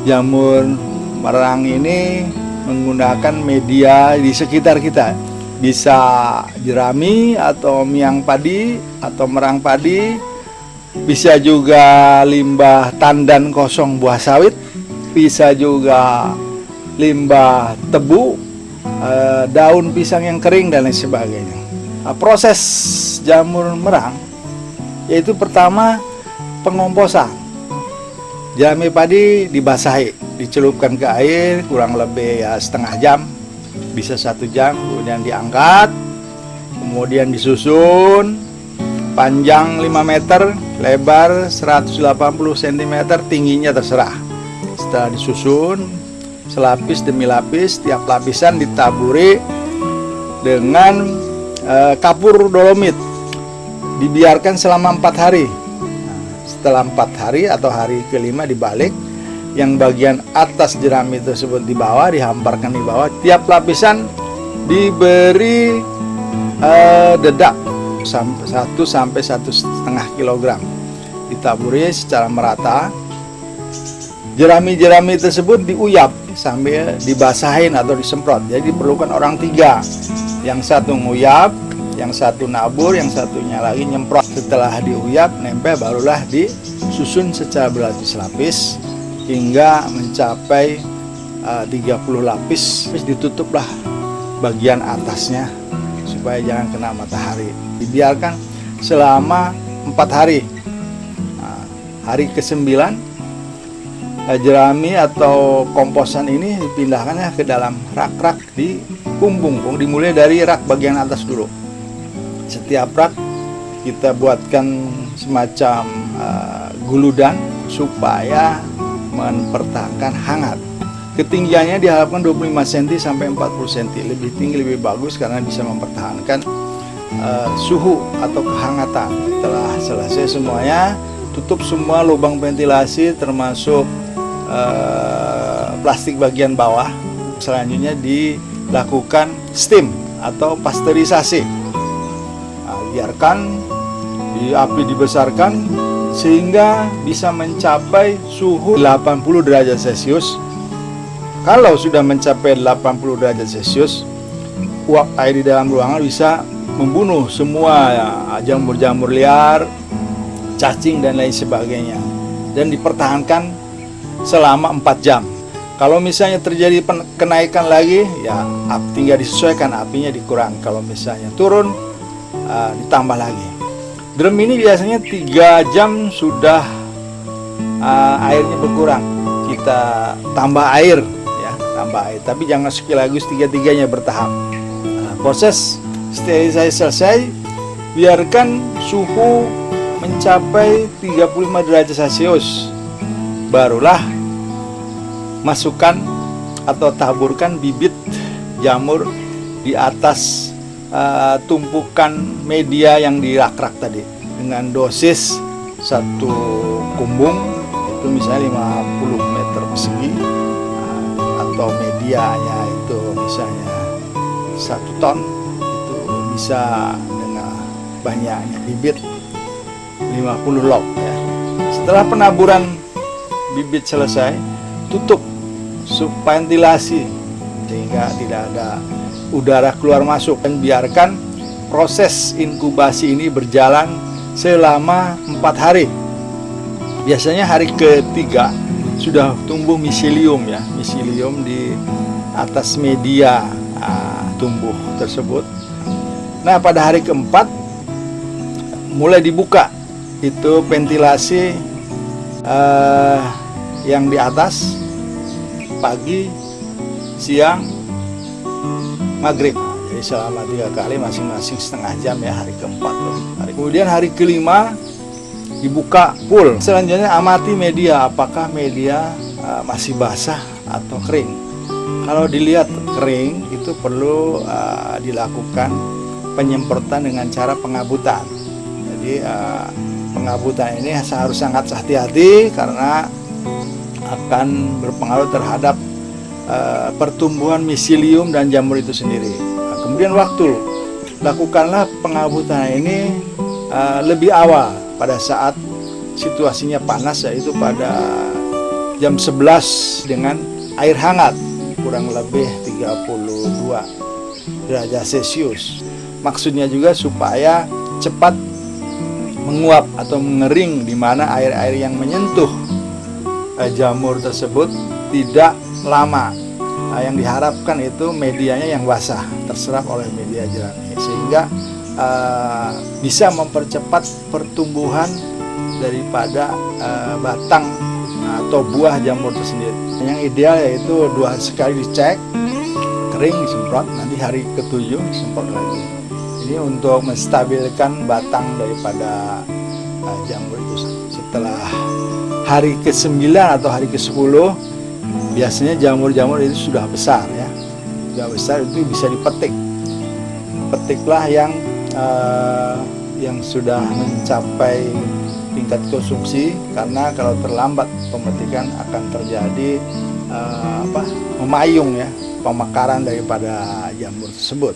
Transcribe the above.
Jamur merang ini menggunakan media di sekitar kita. Bisa jerami atau miang padi atau merang padi, bisa juga limbah tandan kosong buah sawit, bisa juga limbah tebu, daun pisang yang kering dan lain sebagainya. Proses jamur merang yaitu pertama pengomposan. Jerami padi dibasahi, dicelupkan ke air kurang lebih setengah jam, bisa 1 jam, kemudian diangkat, kemudian disusun, panjang 5 meter, lebar 180 cm, tingginya terserah. Setelah disusun, selapis demi lapis, tiap lapisan ditaburi dengan kapur dolomit, dibiarkan selama 4 hari. Setelah 4 hari atau hari kelima dibalik, yang bagian atas jerami tersebut di bawah, dihamparkan di bawah. Tiap lapisan diberi dedak 1 sampai 1,5 kg, ditaburi secara merata. Jerami-jerami tersebut diuyap sambil dibasahin atau disemprot. Jadi diperlukan orang 3, yang satu nguyap, yang satu nabur, yang satunya lagi nyemprot. Setelah diuyap, nempel, barulah disusun secara berlapis-lapis hingga mencapai 30 lapis. Terus ditutuplah bagian atasnya supaya jangan kena matahari. Dibiarkan selama 4 hari. Hari ke-9 jerami atau komposan ini dipindahkannya ke dalam rak-rak di kumbung. Dimulai dari rak bagian atas dulu. Setiap rak kita buatkan semacam guludan supaya mempertahankan hangat. Ketinggiannya diharapkan 25 cm sampai 40 cm. Lebih tinggi lebih bagus karena bisa mempertahankan suhu atau kehangatan. Setelah selesai semuanya, tutup semua lubang ventilasi termasuk plastik bagian bawah. Selanjutnya dilakukan steam atau pasteurisasi. Biarkan api dibesarkan sehingga bisa mencapai suhu 80 derajat Celcius. Kalau sudah mencapai 80 derajat Celcius, uap air di dalam ruangan bisa membunuh semua jamur-jamur liar, cacing dan lain sebagainya, dan dipertahankan selama 4 jam. Kalau misalnya terjadi kenaikan lagi, ya tinggal disesuaikan, apinya dikurangi. Kalau misalnya turun, ditambah lagi. Drum ini biasanya 3 jam sudah airnya berkurang. Kita tambah air, ya, tambah air. Tapi jangan sekaligus 3-3-nya bertahap. Proses sterilisasi selesai, biarkan suhu mencapai 35 derajat Celcius. Barulah masukkan atau taburkan bibit jamur di atas tumpukan media yang di rak-rak tadi dengan dosis 1 kumbung, itu misalnya 50 meter persegi, atau medianya itu misalnya 1 ton, itu bisa dengan banyaknya bibit 50 log, ya. Setelah penaburan bibit selesai, tutup ventilasi sehingga tidak ada udara keluar masuk, dan biarkan proses inkubasi ini berjalan selama 4 hari. Biasanya hari ke-3 sudah tumbuh miselium, ya, miselium di atas media tumbuh tersebut. Nah, pada hari ke-4 mulai dibuka itu ventilasi yang di atas, pagi, siang, maghrib. Jadi selama 3 kali masing-masing setengah jam, ya, hari ke-4. Kemudian hari ke-5 dibuka full. Selanjutnya amati media, apakah media masih basah atau kering. Kalau dilihat kering, itu perlu dilakukan penyemprotan dengan cara pengabutan. Jadi pengabutan ini harus sangat hati-hati karena akan berpengaruh terhadap pertumbuhan miselium dan jamur itu sendiri. Kemudian waktu, lakukanlah pengabutan ini lebih awal pada saat situasinya panas, yaitu pada jam 11 dengan air hangat kurang lebih 32 derajat Celcius. Maksudnya juga supaya cepat menguap atau mengering, di mana air-air yang menyentuh jamur tersebut tidak lama. Yang diharapkan itu medianya yang basah, terserap oleh media jerami, sehingga bisa mempercepat pertumbuhan daripada batang atau buah jamur itu sendiri. Yang ideal yaitu 2 hari sekali dicek, kering disemprot, nanti hari ke-7 disemprot lagi. Ini untuk menstabilkan batang daripada jamur itu. Setelah hari ke-9 atau hari ke-10, biasanya jamur-jamur itu sudah besar ya. Sudah besar itu bisa dipetik. Petiklah yang sudah mencapai tingkat konsumsi, karena kalau terlambat pemetikan akan terjadi memayung ya, pemekaran daripada jamur tersebut.